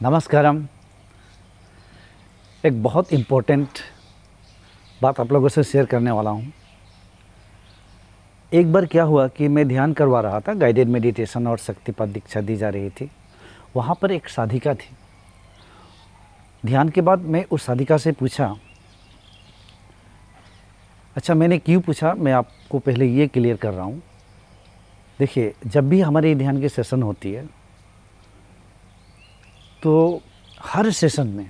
नमस्कारम। एक बहुत इम्पोर्टेंट बात आप लोगों से शेयर करने वाला हूँ। एक बार क्या हुआ कि मैं ध्यान करवा रहा था, गाइडेड मेडिटेशन और शक्तिपात दीक्षा दी जा रही थी। वहाँ पर एक साधिका थी। ध्यान के बाद मैं उस साधिका से पूछा, अच्छा मैंने क्यों पूछा, मैं आपको पहले ये क्लियर कर रहा हूँ। देखिए, जब भी हमारी ध्यान की सेशन होती है तो हर सेशन में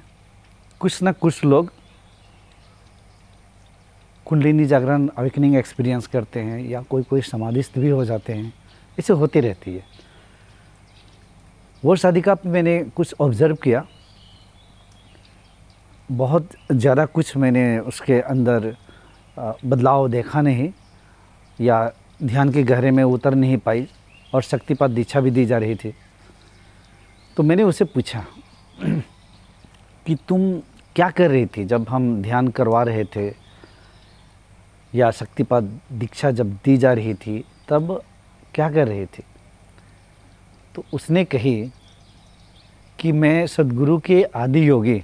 कुछ ना कुछ लोग कुंडलिनी जागरण अवेकनिंग एक्सपीरियंस करते हैं या कोई समाधिस्थ भी हो जाते हैं। इसे होती रहती है। वो साधिका पे मैंने कुछ ऑब्ज़र्व किया, बहुत ज़्यादा कुछ मैंने उसके अंदर बदलाव देखा नहीं या ध्यान के गहरे में उतर नहीं पाई, और शक्तिपात दीक्षा भी दी जा रही थी। तो मैंने उसे पूछा कि तुम क्या कर रही थी जब हम ध्यान करवा रहे थे या शक्तिपात दीक्षा जब दी जा रही थी, तब क्या कर रही थी? तो उसने कही कि मैं सद्गुरु के आदि योगी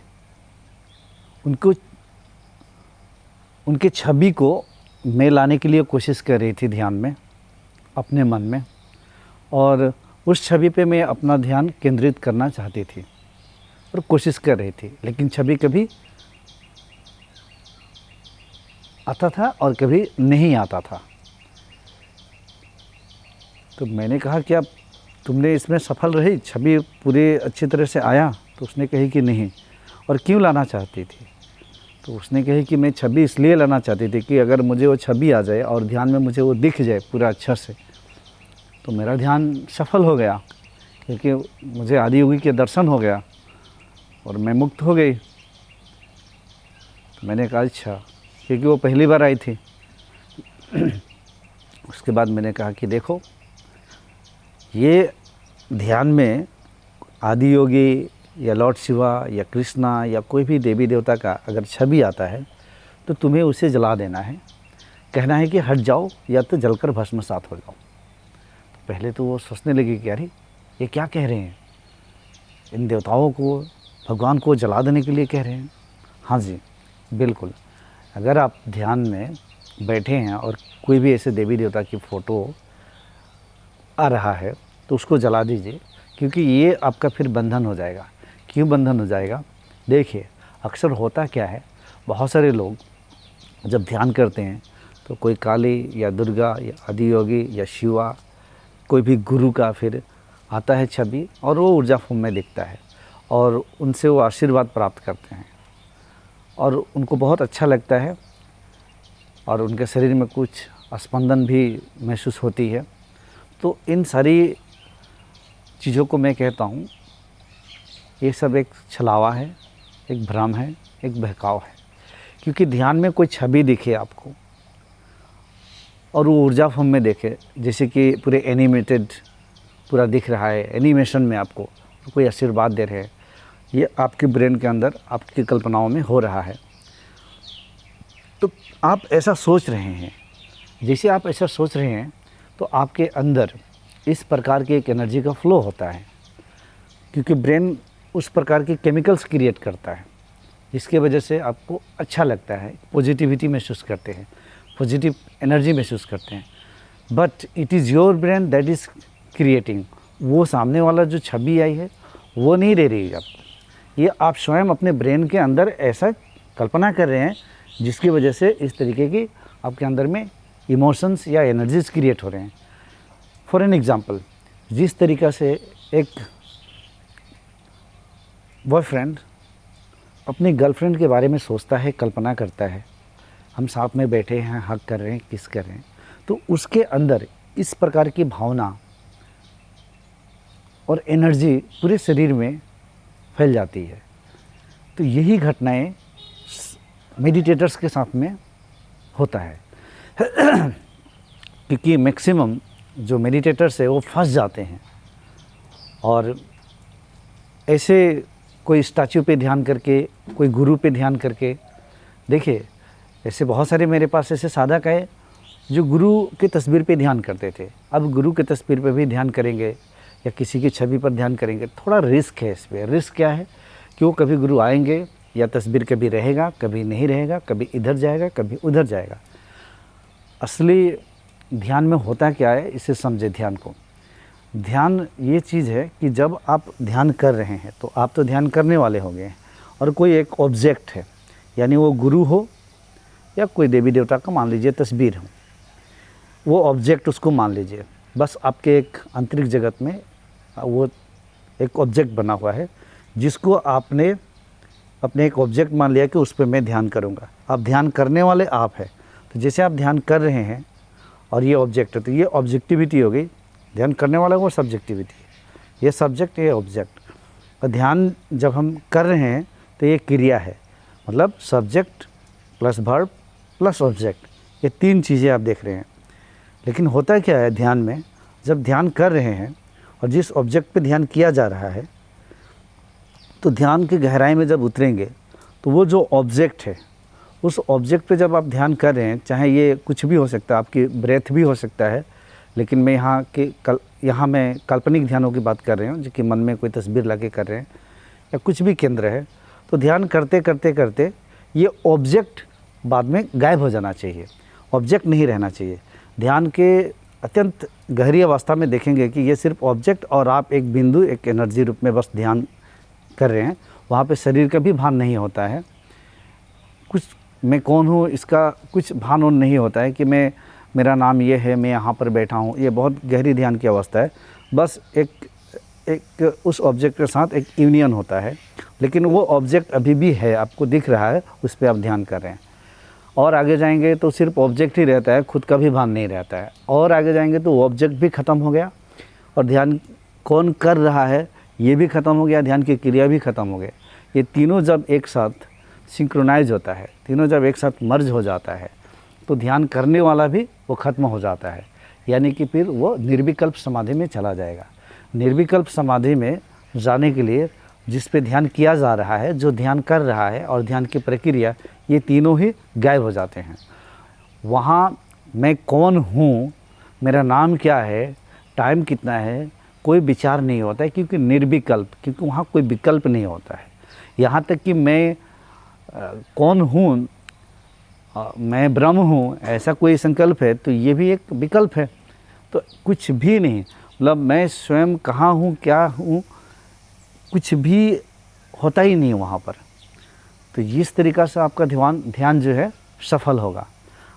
उनके छवि को मैं लाने के लिए कोशिश कर रही थी ध्यान में, अपने मन में, और उस छवि पे मैं अपना ध्यान केंद्रित करना चाहती थी और कोशिश कर रही थी, लेकिन छवि कभी आता था और कभी नहीं आता था। तो मैंने कहा कि अब तुमने इसमें सफल रही, छवि पूरी अच्छी तरह से आया? तो उसने कही कि नहीं। और क्यों लाना चाहती थी? तो उसने कही कि मैं छवि इसलिए लाना चाहती थी कि अगर मुझे वो छवि आ जाए और ध्यान में मुझे वो दिख जाए पूरा अच्छा से, तो मेरा ध्यान सफल हो गया, क्योंकि मुझे आदि योगी के दर्शन हो गया और मैं मुक्त हो गई। तो मैंने कहा अच्छा, क्योंकि वो पहली बार आई थी। उसके बाद मैंने कहा कि देखो, ये ध्यान में आदि योगी या लॉर्ड शिवा या कृष्णा या कोई भी देवी देवता का अगर छवि आता है तो तुम्हें उसे जला देना है, कहना है कि हट जाओ या तो जलकर भस्मसात हो जाओ। तो पहले तो वो सोचने लगी कि अरे ये क्या कह रहे हैं, इन देवताओं को, भगवान को जला देने के लिए कह रहे हैं। हाँ जी बिल्कुल, अगर आप ध्यान में बैठे हैं और कोई भी ऐसे देवी देवता की फ़ोटो आ रहा है तो उसको जला दीजिए, क्योंकि ये आपका फिर बंधन हो जाएगा। क्यों बंधन हो जाएगा? देखिए, अक्सर होता क्या है, बहुत सारे लोग जब ध्यान करते हैं तो कोई काली या दुर्गा या आदि योगी या शिवा, कोई भी गुरु का फिर आता है छवि, और वो ऊर्जा फॉर्म में दिखता है और उनसे वो आशीर्वाद प्राप्त करते हैं और उनको बहुत अच्छा लगता है और उनके शरीर में कुछ स्पंदन भी महसूस होती है। तो इन सारी चीज़ों को मैं कहता हूँ, ये सब एक छलावा है, एक भ्रम है, एक बहकाव है। क्योंकि ध्यान में कोई छवि दिखे आपको और वो ऊर्जा फॉर्म में देखे, जैसे कि पूरे एनिमेटेड पूरा दिख रहा है, एनिमेशन में आपको कोई आशीर्वाद दे रहे हैं, ये आपके ब्रेन के अंदर आपकी कल्पनाओं में हो रहा है। तो आप ऐसा सोच रहे हैं, जैसे आप ऐसा सोच रहे हैं तो आपके अंदर इस प्रकार की एक एनर्जी का फ्लो होता है, क्योंकि ब्रेन उस प्रकार के केमिकल्स क्रिएट करता है जिसके वजह से आपको अच्छा लगता है, पॉजिटिविटी महसूस करते हैं, पॉजिटिव एनर्जी महसूस करते हैं। But it is your brain that is creating. वो सामने वाला जो छवि आई है वो नहीं दे रही है आपको, ये आप स्वयं अपने ब्रेन के अंदर ऐसा कल्पना कर रहे हैं जिसकी वजह से इस तरीके की आपके अंदर में इमोशंस या एनर्जीज क्रिएट हो रहे हैं। फॉर एन एग्ज़ाम्पल, जिस तरीक़ा से एक बॉयफ्रेंड अपनी गर्लफ्रेंड के बारे में सोचता है, कल्पना करता है, हम साथ में बैठे हैं, हग कर रहे हैं, किस कर रहे हैं, तो उसके अंदर इस प्रकार की भावना और एनर्जी पूरे शरीर में फैल जाती है। तो यही घटनाएं मेडिटेटर्स के साथ में होता है। क्योंकि मैक्सिमम जो मेडिटेटर्स है वो फंस जाते हैं और ऐसे कोई स्टैचू पे ध्यान करके, कोई गुरु पे ध्यान करके, देखिए ऐसे बहुत सारे मेरे पास ऐसे साधक है जो गुरु की तस्वीर पे ध्यान करते थे, अब गुरु की तस्वीर पे भी ध्यान करेंगे या किसी की छवि पर ध्यान करेंगे, थोड़ा रिस्क है इसमें। रिस्क क्या है कि वो कभी गुरु आएंगे या तस्वीर कभी रहेगा, कभी नहीं रहेगा, कभी इधर जाएगा, कभी उधर जाएगा। असली ध्यान में होता क्या है, इसे समझे ध्यान को। ध्यान ये चीज़ है कि जब आप ध्यान कर रहे हैं तो आप तो ध्यान करने वाले हो गए, और कोई एक ऑब्जेक्ट है, यानी वो गुरु हो या कोई देवी देवता का मान लीजिए तस्वीर हो, वो ऑब्जेक्ट उसको मान लीजिए। बस आपके एक अंतरिक्ष जगत में वो एक ऑब्जेक्ट बना हुआ है जिसको आपने अपने एक ऑब्जेक्ट मान लिया कि उस पर मैं ध्यान करूँगा। आप ध्यान करने वाले आप हैं, तो जैसे आप ध्यान कर रहे हैं और ये ऑब्जेक्ट है, तो ये ऑब्जेक्टिविटी हो गई। ध्यान करने वाला वो सब्जेक्टिविटी है, ये सब्जेक्ट, ये ऑब्जेक्ट। और ध्यान जब हम कर रहे हैं तो ये क्रिया है, मतलब subject plus verb plus object, ये तीन चीज़ें आप देख रहे हैं। लेकिन होता क्या है ध्यान में, जब ध्यान कर रहे हैं और जिस ऑब्जेक्ट पे ध्यान किया जा रहा है, तो ध्यान की गहराई में जब उतरेंगे तो वो जो ऑब्जेक्ट है, उस ऑब्जेक्ट पे जब आप ध्यान कर रहे हैं, चाहे ये कुछ भी हो सकता है, आपकी ब्रेथ भी हो सकता है, लेकिन मैं यहाँ मैं काल्पनिक ध्यानों की बात कर रही हूँ, जो कि मन में कोई तस्वीर लगे कर रहे हैं, या कुछ भी केंद्र है, तो ध्यान करते करते करते ये ऑब्जेक्ट बाद में गायब हो जाना चाहिए, ऑब्जेक्ट नहीं रहना चाहिए। ध्यान के अत्यंत गहरी अवस्था में देखेंगे कि ये सिर्फ ऑब्जेक्ट और आप एक बिंदु, एक एनर्जी रूप में बस ध्यान कर रहे हैं। वहाँ पे शरीर का भी भान नहीं होता है, कुछ मैं कौन हूँ इसका कुछ भान नहीं होता है कि मेरा नाम ये है, मैं यहाँ पर बैठा हूँ। ये बहुत गहरी ध्यान की अवस्था है। बस एक उस ऑब्जेक्ट के साथ एक यूनियन होता है, लेकिन वो ऑब्जेक्ट अभी भी है, आपको दिख रहा है, उस पर आप ध्यान कर रहे हैं। और आगे जाएंगे तो सिर्फ ऑब्जेक्ट ही रहता है, खुद का भी भान नहीं रहता है। और आगे जाएंगे तो ऑब्जेक्ट भी ख़त्म हो गया और ध्यान कौन कर रहा है ये भी ख़त्म हो गया, ध्यान की क्रिया भी ख़त्म हो गई। ये तीनों जब एक साथ सिंक्रोनाइज होता है, तीनों जब एक साथ मर्ज हो जाता है, तो ध्यान करने वाला भी वो ख़त्म हो जाता है, यानी कि फिर वो निर्विकल्प समाधि में चला जाएगा। निर्विकल्प समाधि में जाने के लिए जिस पे ध्यान किया जा रहा है, जो ध्यान कर रहा है और ध्यान की प्रक्रिया, ये तीनों ही गायब हो जाते हैं। वहाँ मैं कौन हूँ, मेरा नाम क्या है, टाइम कितना है, कोई विचार नहीं होता है, क्योंकि निर्विकल्प, क्योंकि वहाँ कोई विकल्प नहीं होता है। यहाँ तक कि मैं कौन हूँ, मैं ब्रह्म हूँ, ऐसा कोई संकल्प है तो ये भी एक विकल्प है। तो कुछ भी नहीं, मतलब मैं स्वयं कहाँ हूँ, क्या हूँ, कुछ भी होता ही नहीं वहाँ पर। तो इस तरीक़ा से आपका ध्यान जो है सफल होगा।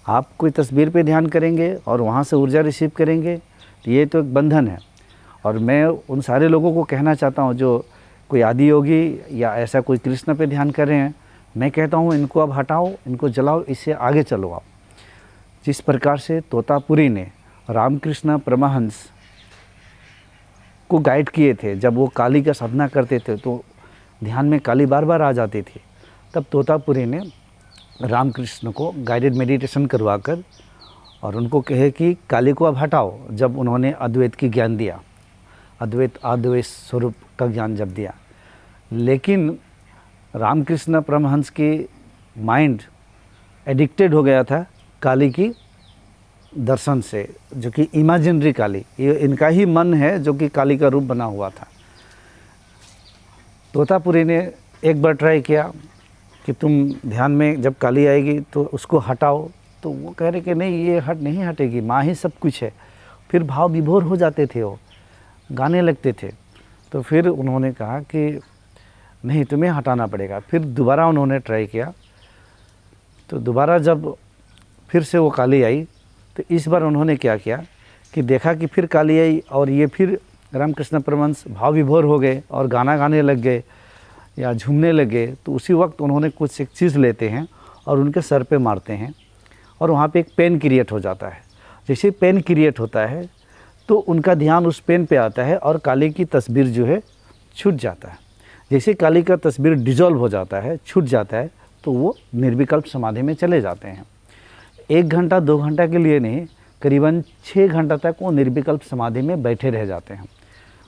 आप कोई तस्वीर पे ध्यान करेंगे और वहाँ से ऊर्जा रिसीव करेंगे, तो ये तो एक बंधन है। और मैं उन सारे लोगों को कहना चाहता हूँ जो कोई आदि योगी या ऐसा कोई कृष्ण पे ध्यान कर रहे हैं, मैं कहता हूँ इनको अब हटाओ, इनको जलाओ, इससे आगे चलो आप। जिस प्रकार से तोतापुरी ने रामकृष्ण परमहंस को गाइड किए थे, जब वो काली का साधना करते थे तो ध्यान में काली बार बार आ जाती थी, तब तोतापुरी ने रामकृष्ण को गाइडेड मेडिटेशन करवाकर और उनको कहे कि काली को अब हटाओ। जब उन्होंने अद्वैत की ज्ञान दिया, अद्वैत स्वरूप का ज्ञान जब दिया, लेकिन रामकृष्ण परमहंस की माइंड एडिक्टेड हो गया था काली की दर्शन से, जो कि इमेजिनरी काली, ये इनका ही मन है जो कि काली का रूप बना हुआ था। तोतापुरी ने एक बार ट्राई किया कि तुम ध्यान में जब काली आएगी तो उसको हटाओ, तो वो कह रहे कि नहीं, ये नहीं हटेगी, माँ ही सब कुछ है। फिर भाव विभोर हो जाते थे, वो गाने लगते थे। तो फिर उन्होंने कहा कि नहीं, तुम्हें हटाना पड़ेगा। फिर दोबारा उन्होंने ट्राई किया, तो दोबारा जब फिर से वो काली आई, तो इस बार उन्होंने क्या किया कि देखा कि फिर काली आई और ये फिर रामकृष्ण परमहंस भाव विभोर हो गए और गाना गाने लग गए या झूमने लगे। तो उसी वक्त उन्होंने कुछ एक चीज़ लेते हैं और उनके सर पे मारते हैं और वहाँ पे एक पेन क्रिएट हो जाता है। जैसे पेन क्रिएट होता है तो उनका ध्यान उस पेन पे आता है और काली की तस्वीर जो है छूट जाता है। जैसे काली का तस्वीर डिजॉल्व हो जाता है, छूट जाता है, तो वो निर्विकल्प समाधि में चले जाते हैं। 1 घंटा 2 घंटा के लिए नहीं, करीबन 6 घंटा तक वो निर्विकल्प समाधि में बैठे रह जाते हैं।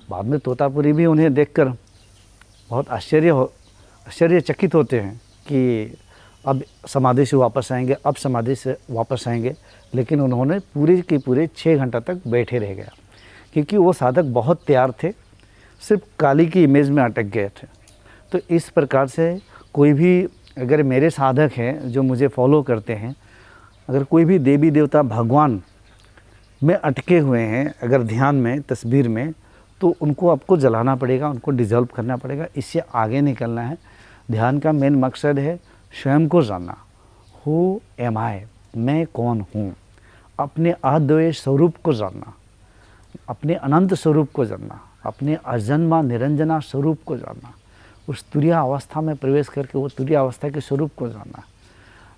बाद में तोतापुरी भी उन्हें देखकर बहुत आश्चर्यचकित होते हैं कि अब समाधि से वापस आएंगे, अब समाधि से वापस आएंगे, लेकिन उन्होंने पूरे के पूरे 6 घंटा तक बैठे रह गया। क्योंकि वो साधक बहुत तैयार थे, सिर्फ काली की इमेज में अटक गए थे। तो इस प्रकार से कोई भी अगर मेरे साधक हैं जो मुझे फॉलो करते हैं, अगर कोई भी देवी देवता भगवान में अटके हुए हैं अगर ध्यान में तस्वीर में, तो उनको आपको जलाना पड़ेगा, उनको डिज़ोल्व करना पड़ेगा, इससे आगे निकलना है। ध्यान का मेन मकसद है स्वयं को जानना, हु एम आई, मैं कौन हूँ, अपने अद्वैय स्वरूप को जानना, अपने अनंत स्वरूप को जानना, अपने अजन्मा निरंजना स्वरूप को जानना, उस तुरीय अवस्था में प्रवेश करके वो तुरीय अवस्था के स्वरूप को जानना।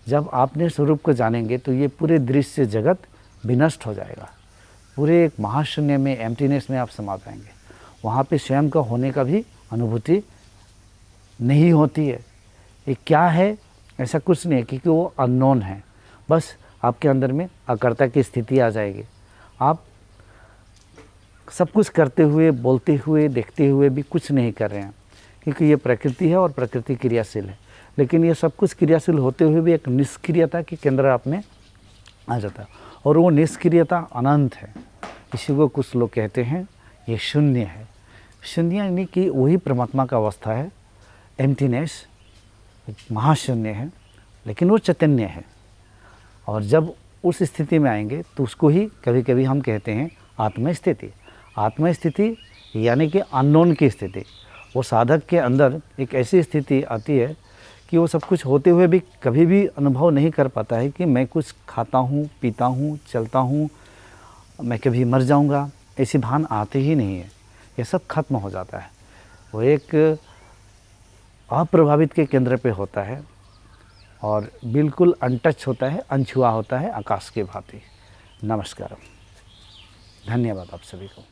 जब आपने स्वरूप को जानेंगे तो ये पूरे दृश्य जगत विनष्ट हो जाएगा, पूरे एक महाशून्य में, एम्प्टीनेस में आप समा जाएंगे। वहाँ पे स्वयं का होने का भी अनुभूति नहीं होती है। ये क्या है, ऐसा कुछ नहीं है, क्योंकि वो अननोन है। बस आपके अंदर में अकर्ता की स्थिति आ जाएगी। आप सब कुछ करते हुए, बोलते हुए, देखते हुए भी कुछ नहीं कर रहे हैं, क्योंकि ये प्रकृति है और प्रकृति क्रियाशील है। लेकिन ये सब कुछ क्रियाशील होते हुए भी एक निष्क्रियता के केंद्र आप में आ जाता है, और वो निष्क्रियता अनंत है। इसी को कुछ लोग कहते हैं ये शून्य है। शून्य यानी कि वही परमात्मा का अवस्था है, एम्प्टीनेस, महाशून्य है, लेकिन वो चैतन्य है। और जब उस स्थिति में आएंगे तो उसको ही कभी कभी हम कहते हैं आत्मस्थिति। आत्मस्थिति यानी कि अननोन की स्थिति। वो साधक के अंदर एक ऐसी स्थिति आती है कि वो सब कुछ होते हुए भी कभी भी अनुभव नहीं कर पाता है कि मैं कुछ खाता हूँ, पीता हूँ, चलता हूँ, मैं कभी मर जाऊँगा, ऐसी भान आती ही नहीं है। ये सब खत्म हो जाता है। वो एक अप्रभावित के केंद्र पे होता है और बिल्कुल अनटच होता है, अनछुआ होता है, आकाश के भांति। नमस्कार, धन्यवाद आप सभी को।